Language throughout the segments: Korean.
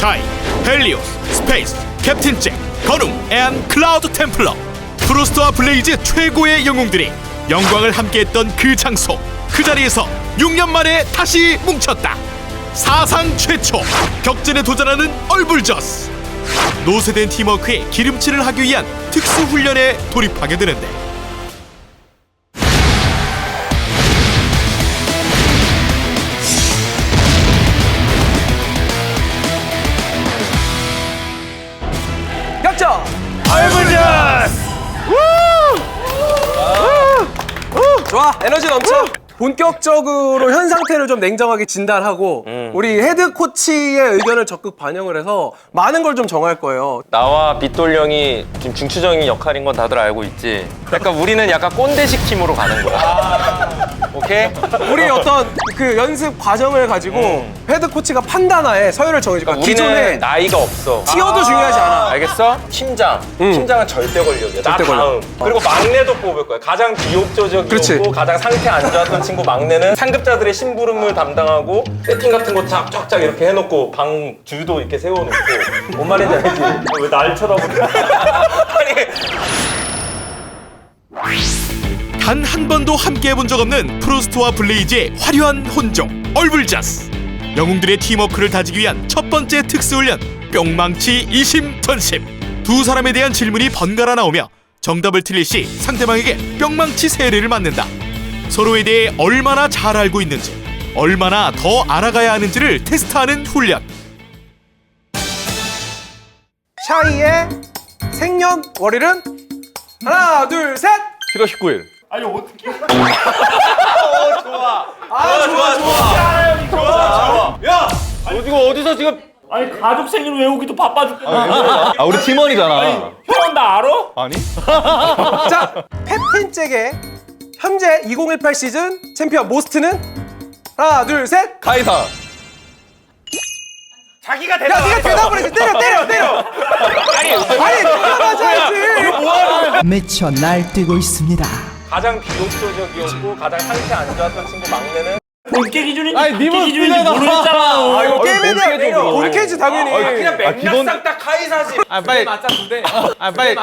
샤이, 헬리오스, 스페이스, 캡틴 잭, 건웅, 앤 클라우드 템플러. 프로스트와 블레이즈 최고의 영웅들이 영광을 함께했던 그 장소, 그 자리에서 6년 만에 다시 뭉쳤다. 사상 최초 격전에 도전하는 얼굴저스. 노쇠된 팀워크에 기름칠을 하기 위한 특수훈련에 돌입하게 되는데, 격전! 얼굴저스! 좋아, 에너지 넘쳐. 본격적으로 현 상태를 좀 냉정하게 진단하고 우리 헤드 코치의 의견을 적극 반영을 해서 많은 걸 좀 정할 거예요. 나와 빗돌 형이 지금 중추적인 역할인 건 다들 알고 있지. 약간 우리는 약간 꼰대식 팀으로 가는 거야. 오케이? 우리 어떤 그 연습 과정을 가지고 헤드 코치가 판단하에 서열을 정해줄 거야. 우리는 기존에 나이가 없어. 티어도 중요하지 않아. 알겠어? 팀장. 팀장은 절대 걸려야 돼. 나 절대 걸려. 다음. 그리고 막내도 뽑을 거야. 가장 비욕조적이었고 그렇지. 가장 상태 안 좋았던 친구 막내는 상급자들의 심부름을 담당하고 세팅 같은 거 쫙쫙 이렇게 해놓고 방 줄도 이렇게 세워놓고. 뭔 말인지 알지? 왜 날 쳐다보냐? 아니. 단 한 번도 함께 해본 적 없는 프로스트와 블레이즈의 화려한 혼종 얼굴저스. 영웅들의 팀워크를 다지기 위한 첫 번째 특수훈련, 뿅망치 이심전심. 두 사람에 대한 질문이 번갈아 나오며 정답을 틀릴 시 상대방에게 뿅망치 세례를 맞는다. 서로에 대해 얼마나 잘 알고 있는지, 얼마나 더 알아가야 하는지를 테스트하는 훈련. 샤이의 생년월일은 하나, 둘, 셋! 7월 19일. 아니 어떻게? 좋아, 좋아. 야! 너 지금 어디서 지금 아니 가족 생일 외우기도 바빠 죽겠네. 아, 우리 팀원이잖아. 형 나 알아? 아니? 자, 캡틴 잭의 현재 2018 시즌 챔피언 모스트는 하나, 둘, 셋! 카이사. 자기가 야, 네가 대답을 해줘. 때려! 아니, 네가 맞아야지! 미쳐 날뛰고 있습니다. 가장 비욕조적이었고 가장 상태 안 좋았던 친구 막내는 본캐 기준인지 아니, 본캐 님은 기준인지 쓰잖아. 모르겠잖아. 아, 이거 게임에 대한 본캐죠, 본캐지, 당연히. 그냥 기본- 맥락상 딱 카이사지. 빨리. 빨리.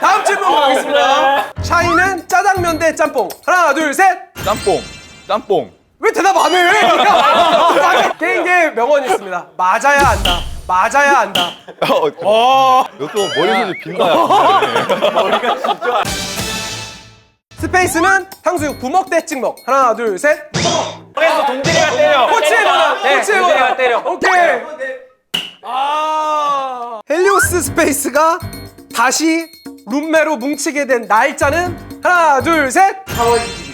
다음 질문 가겠습니다. 샤이는 짜장면 대 짬뽕. 하나, 둘, 셋! 짬뽕. 왜 대답 안 해? 게임계에 명언이 있습니다. 맞아야 안다. 이것도 머리숱이 빈다. 스페이스는 탕수육 부먹 대 찍먹. 하나, 둘, 셋. 그래서 동진이가 때려. 코치의 권한. 코치의 동진이가 권한. 때려. 오케이. 헬리오스 스페이스가 다시 룸메로 뭉치게 된 날짜는 하나, 둘, 셋. 4월 20일.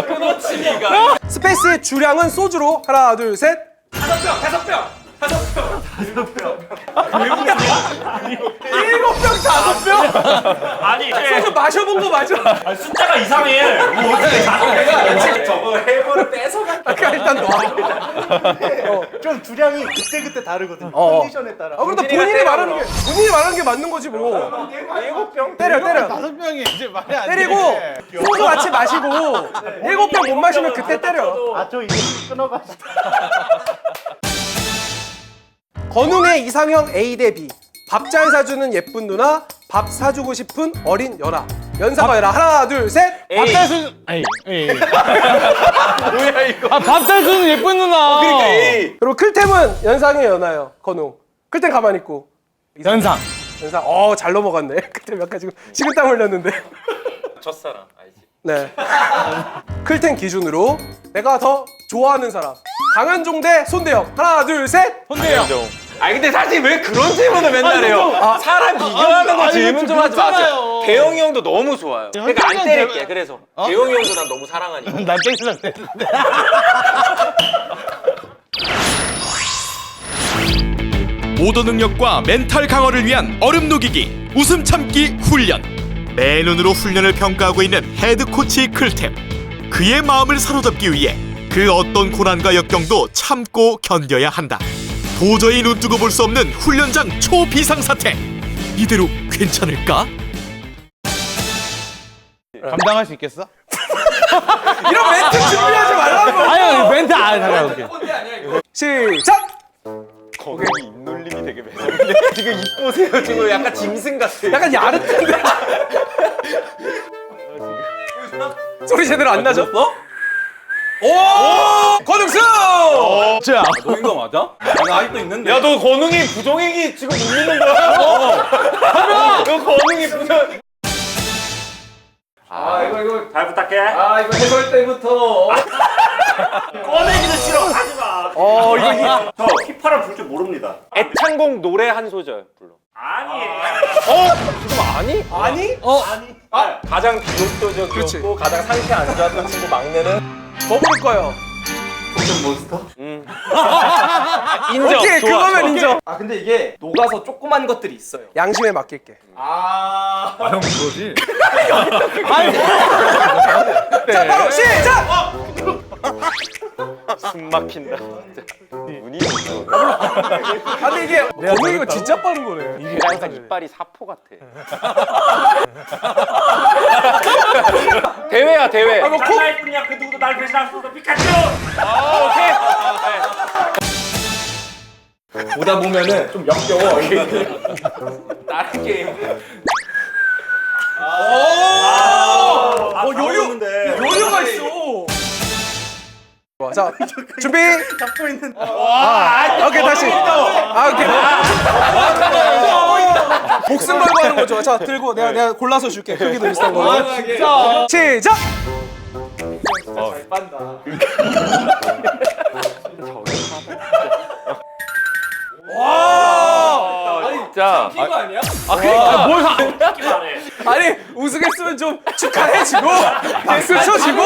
끊어치기가. 스페이스의 주량은 소주로 하나, 둘, 셋. 5병. 7병, 5병? 아니 소주 마셔본 거 맞아? 아니, 숫자가 이상해. 뭐 어떻게 자꾸 저거 해물을 뺏어갔다. 그러니까 일단 너. 좀 주량이 그때그때 다르거든. 컨디션에 따라. 그래도 본인이 말하는 게 맞는 거지 뭐. 7병? 때려. 5병이 이제 말이 안 때리고 돼. 소주 같이 마시고 7병 못 마시면 그때 때려. 아, 저 이제 끊어가지고. 건웅의 이상형 A 대 B. 밥 잘 사주는 예쁜 누나, 밥 사주고 싶은 어린 연하. 연사가 연하. 하나, 둘, 셋. 밥살수. 뭐야 이거? 밥살수는 예쁜 누나. 그러니까 A. 그리고 클템은 연상의 연하요. 건웅. 클템 가만히 있고. 연상. 연상. 잘 넘어갔네. 클템 약간 지금 식은땀 흘렸는데. 첫사랑 알지? 네. 클템 기준으로 내가 더 좋아하는 사람. 강현종 대 손대영. 하나, 둘, 셋. 혼대요. 아니 근데 사실 왜 그런 질문을 맨날 해요? 사람 비교하는 거 질문 좀 하지 마세요. 대영이 형도 너무 좋아요. 그러니까 안 때릴게. 그래서 대영이 형도 난 너무 사랑하니까. 난 땡슬랑 됐는데. 모더 능력과 멘탈 강화를 위한 얼음 녹이기, 웃음 참기 훈련. 맨눈으로 훈련을 평가하고 있는 헤드 코치 클템. 그의 마음을 사로잡기 위해 그 어떤 고난과 역경도 참고 견뎌야 한다. 도저히 눈 뜨고 볼 수 없는 훈련장 초비상사태. 이대로 괜찮을까? 감당할 수 있겠어? 이런 멘트 치면 잠깐 오케이. 시작! 거기 입놀림이 되게 매력인데 지금 입 보세요. 지금 약간 짐승 같아. 약간 야릇한데? 소리 제대로 안 나셨어? 오! 권웅수! 자, 너 이거 맞아? 나 아직도 있는데. 야, 너 권웅이 부정행위 지금 못 믿는 거야? 너 권웅이 부정. 이거 잘 부탁해. 이거 해설 때부터 꺼내기도 싫어. 하지 마. 이거 저 휘파람 불 줄 모릅니다. 애창곡 노래 한 소절 불러. 아니. 아니? 가장 비효도적이었고 가장 상태 안 좋았던 친구 막내는 뭐 부를 거예요? 인정. 오케이, 그거면 인정. 아 근데 이게 녹아서 조그만 것들이 있어요. 양심에 맡길게. 형 그거지? 자, 바로 시작! 숨 막힌다. 진짜. 운이 좋다. 근데 이게 권웅이가 진짜 빠른 거네. 이게 항상 이빨이 사포 같아. 대회야 대회. 뭐 코? 날 뿐이야. 그 누구도 날 배신할 수 없어. 피카츄. 오케이. 보다 보면은 좀 역겨워. 이게. 다른 게임. 여유가 있어. 자, 준비. 잡고 있는. 오케이, 다시. 오케이. 복승 걸고 하는 거죠. 자, 들고 내가 골라서 줄게. 크기도 비슷한 거. 진짜. 시작. 잘 빤다. 진짜. 이거 아니야? 아니, 우승했으면 좀 축하해주고 박수 쳐주고.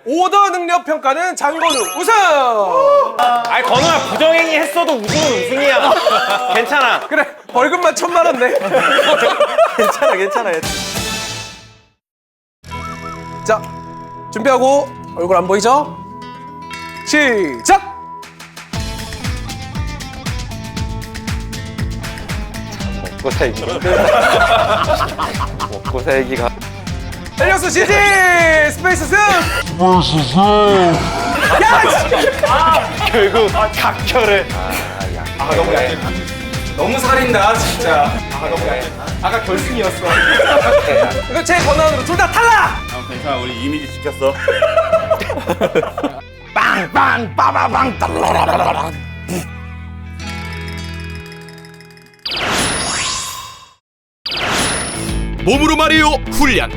오더 능력 평가는 장건우 우승. 아니 건우야 부정행위 했어도 우승은 우승이야. 괜찮아. 그래, 벌금만 1,000만 원 내. 괜찮아. 자, 준비하고 얼굴 안 보이죠? 시작. 먹고 살기. 먹고 살기가. 헬리오스 지지 스페이스 승. 야, 결국 각혈을. 너무 살인다 진짜. 너무 얇. 아까 결승이었어. 이거 제 권한으로 둘 다 탈락. 괜찮아. 우리 이미지 지켰어. 몸으로 말해요 훈련.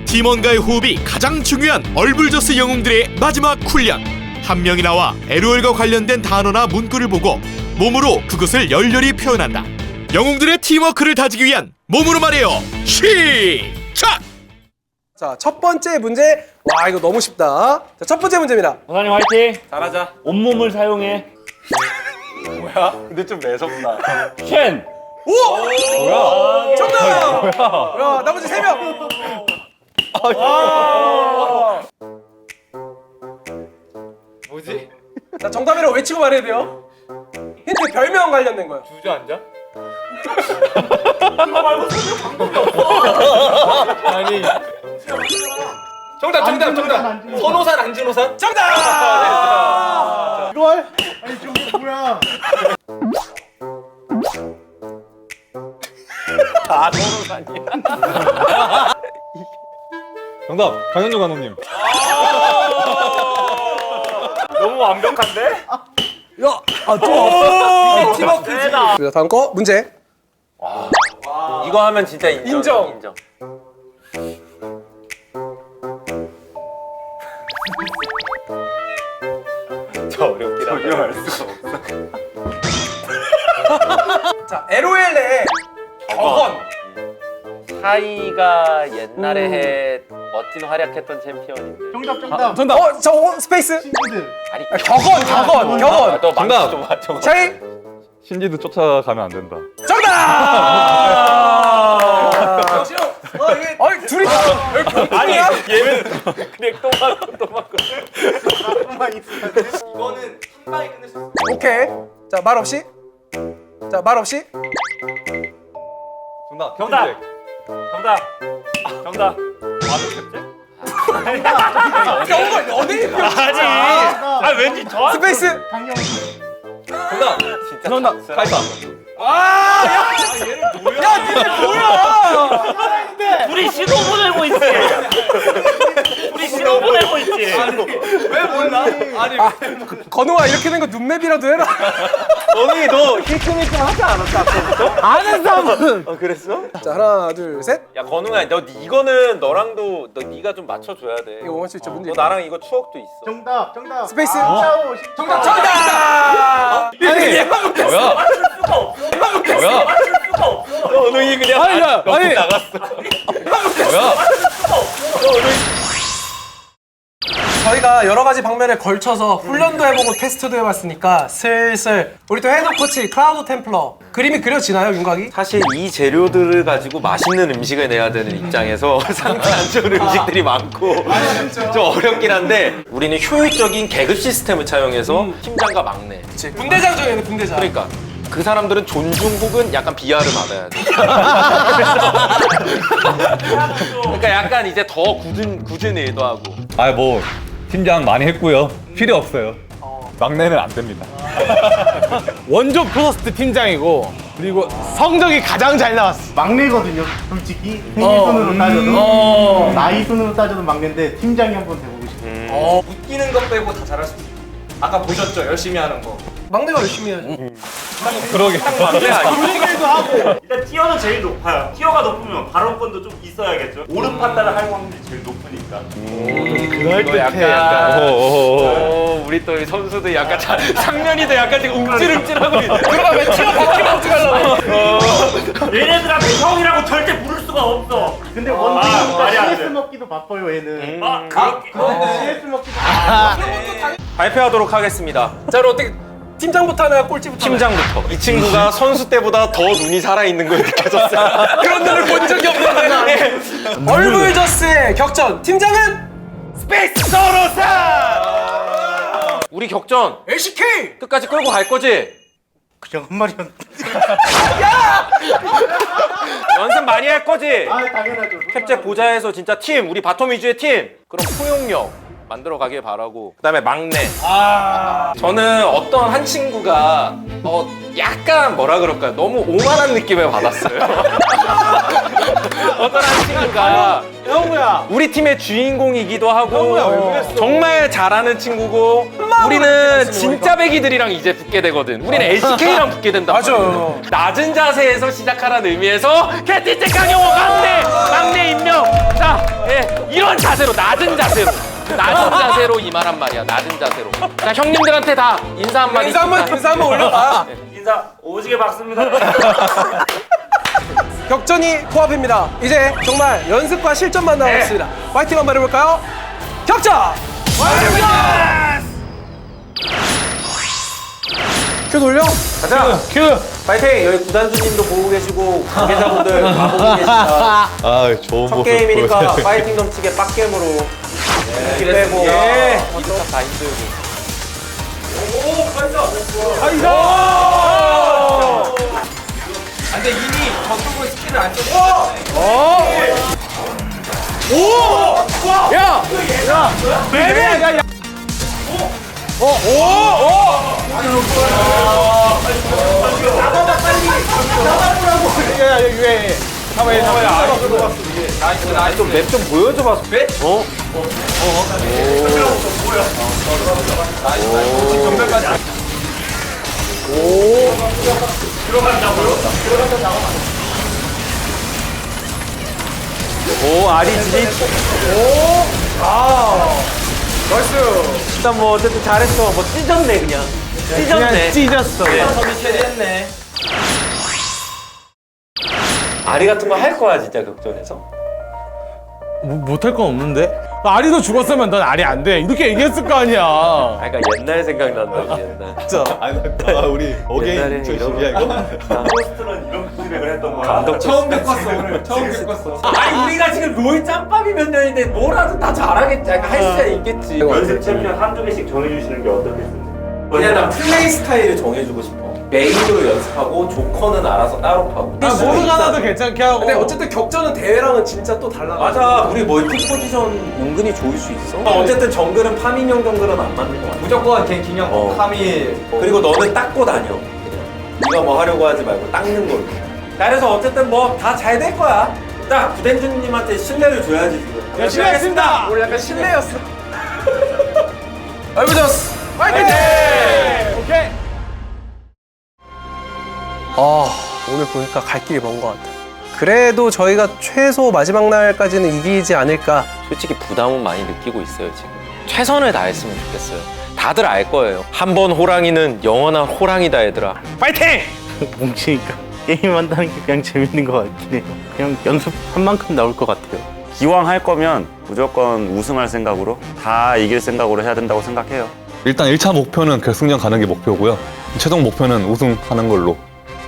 팀원과의 호흡이 가장 중요한 얼굴저스 영웅들의 마지막 훈련. 한 명이 나와 LOL과 관련된 단어나 문구를 보고 몸으로 그것을 열렬히 표현한다. 영웅들의 팀워크를 다지기 위한 몸으로 말해요 시작! 자, 첫 번째 문제. 와, 이거 너무 쉽다. 자, 첫 번째 문제입니다. 원장님 화이팅. 잘하자. 온몸을 사용해. 근데 좀 매섭다. 첸. 오! 뭐야? 정답! 야, 나머지 3명. 뭐지? 자, 정답이라고 외치고 말해야 돼요. 힌트 별명 관련된 거예요. 주저앉아? 정답. 선호산 안진호산? 정답! 이걸? 아니 저게 뭐야? 선호산이야. 정답 강현종 감독님. 너무 완벽한데? 팀워크지. 자, 다음 거 문제. 이거 하면 진짜 인정. 저 어렵긴 하다. 전혀 알 수가 없어. 자, LOL의 격언. 사이가 옛날에 해 멋진 활약했던 챔피언인데. 정답. 저 스페이스. 신지드. 아니 격언. 너 정답. 좀 맞춰. 샤이. 신지도 쫓아가면 안 된다. 정답! 이게 둘이 아니 얘는 그냥 또 맞고. 이거는 한 방에 끝낼 수 있어. 오케이. 자, 말 없이. 정답. 정답. 정답. 완벽했지? 아니 왠지 저 스페이스. 정답. 정답. 가이사. 우리 신호 보내고 있지. 우리 신호 보내고 있지. 왜 몰라? 아니 건우아 이렇게 된 거 눈맵이라도 해라. 너희 너 힐끔힐끔 하지 않았어 아까부터? 아는 사람은. 그랬어? 자 하나 둘 셋. 야 건우야 너 이거는 너랑도 네가 좀 맞춰줘야 돼. 이거 원수 진짜 문제. 너 나랑 이거 추억도 있어. 정답. 스페이스. 정답. 아니 뭐야? 뭐야? 건우이 그냥 아니 나갔어. 뭐야? 저희가 여러 가지 방면에 걸쳐서 훈련도 해보고 테스트도 해봤으니까 슬슬 우리 또 헤드 코치 클라우드 템플러 그림이 그려지나요, 윤곽이? 사실 이 재료들을 가지고 맛있는 음식을 내야 되는 입장에서 상태 안 좋은 음식들이 많고 좀 어렵긴 한데 우리는 효율적인 계급 시스템을 차용해서 팀장과 막내 그치. 분대장 중에는 분대장. 그러니까 그 사람들은 존중 혹은 약간 비하를 받아야 돼. 그러니까 약간 이제 더 굳은 일도 하고. 아 뭐 팀장 많이 했고요. 필요 없어요. 막내는 안 됩니다. 원조 프로스트 팀장이고 그리고 성적이 가장 잘 나왔어. 막내거든요. 솔직히 생일 순으로 따져도 나이 순으로 따져도 막내인데 팀장이 한번 돼보고 싶어요. 웃기는 것 빼고 다 잘할 수 있어. 아까 보셨죠? 열심히 하는 거. 막내가 열심히 해야죠. 그러게. 막내 아니야? 일단 티어는 제일 높아요. 티어가 높으면 발언권도 좀 있어야겠죠. 옳은 판단을 할 확률이 제일 높으니까. 이거 약간 우리 또 이 선수들 약간 상면이도 약간 지금 움찔움찔하고 있어. 그러면 티어 바뀌면 어떡하려고. 얘네들한테 형이라고 절대 부를 수가 없어. 근데 말이 원딜이니까 안 돼. CS 먹기도 바빠요 얘는. CS 먹기도 발표하도록 하겠습니다. 자, 그럼 어떻게 팀장부터 하나 꼴찌부터? 팀장부터. 이 친구가 선수 때보다 더 눈이 살아있는 걸 느껴졌어요. 그런 눈을 본 적이 없는데. 얼굴저스의 격전 팀장은 스페이스 서로사! 우리 격전 LCK. 끝까지 끌고 갈 거지? 그냥 한 말이었는데. 연습 많이 할 거지? 아 당연하죠. 캡제 보자에서 진짜 팀, 우리 바텀 위주의 팀. 그럼 포용력 만들어 가길 바라고. 그다음에 막내. 저는 어떤 한 친구가 약간 뭐라 그럴까요? 너무 오만한 느낌을 받았어요. 어떤 한 친구가 형우야. 우리 팀의 주인공이기도 하고 정말 잘하는 친구고 우리는 진짜 배기들이랑 이제 붙게 되거든. 우리는 LCK랑 붙게 된다. 맞아요. 낮은 자세에서 시작하라는 의미에서 캐티체 강영호 막내 임명. 자, 이런 자세로 낮은 자세로 이만한 말이야. 낮은 자세로. 자, 형님들한테 다 인사 한마디. 인사 한번 올려봐. 인사 오지게 박습니다. 격전이 코앞입니다. 이제 정말 연습과 실전만 남았습니다. 파이팅 한번 해볼까요? 격전! 큐 돌려? 가자. 큐. 파이팅. 여기 구단주님도 보고 계시고 관계자분들 다 보고 계시다. 아 좋은 첫 게임이니까 파이팅 넘치게 빡겜으로 빼고 다 힘들고. 근데 이미 저쪽으로 스킬을 안 썼어. 맵 좀 보여줘봐. 맵? 오, 아리지. 나이스. 일단 뭐 어쨌든 잘했어. 뭐 찢었네 그냥. 찢었네. 찢었어. 선이 체리했네. 아리 같은 거 할 거야 진짜 격전에서. 못할 건 없는데? 아리도 죽었으면 넌 아리 안 돼. 이렇게 얘기했을 거 아니야. 아, 그러니까 옛날 생각난다 옛날. 아 우리 옛날에 어게인 출신이야 이거? 포스트는 이런 피드백을 했던 거야. 감독 처음 겪었어 오늘. 처음 겪었어. 아니 우리가 지금 롤 짬밥이 몇 년인데 뭐라도 다 잘하겠지. 할 수야 있겠지. 연습 챔피언 한두 개씩 정해주시는 게 어떻겠습니까? 그냥 나 플레이 스타일을 정해주고 싶어. 메인으로 연습하고 조커는 알아서 따로 파고. 모르가나도 괜찮게 하고. 근데 어쨌든 격전은 대회랑은 진짜 또 달라. 맞아, 우리 멀티 포지션 은근히 좋을 수 있어. 어쨌든 정글은 파밍형 정글은 안 맞는 거 같아. 무조건 갱킹형 카밀. 그리고 너는 닦고 다녀. 그냥. 네가 뭐 하려고 하지 말고 닦는 걸로. 자, 그래서 어쨌든 뭐 다 잘 될 거야. 딱 구덴주님한테 신뢰를 줘야지 지금. 열심히 하겠습니다. 오늘 약간 실례였어. 얼브저스 파이팅! 오케이. 오늘 보니까 갈 길이 먼 것 같아. 그래도 저희가 최소 마지막 날까지는 이기지 않을까. 솔직히 부담은 많이 느끼고 있어요 지금. 최선을 다했으면 좋겠어요. 다들 알 거예요. 한 번 호랑이는 영원한 호랑이다 얘들아. 파이팅! 뭉치니까 게임한다는 게 그냥 재밌는 것 같긴 해요. 그냥 연습한 만큼 나올 것 같아요. 기왕 할 거면 무조건 우승할 생각으로 다 이길 생각으로 해야 된다고 생각해요. 일단 1차 목표는 결승전 가는 게 목표고요. 최종 목표는 우승하는 걸로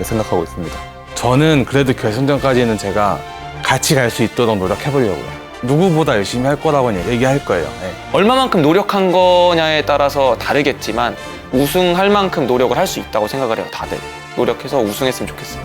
생각하고 있습니다. 저는 그래도 결승전까지는 제가 같이 갈 수 있도록 노력해보려고요. 누구보다 열심히 할 거라고는 얘기할 거예요. 네. 얼마만큼 노력한 거냐에 따라서 다르겠지만 우승할 만큼 노력을 할 수 있다고 생각을 해요. 다들 노력해서 우승했으면 좋겠어요.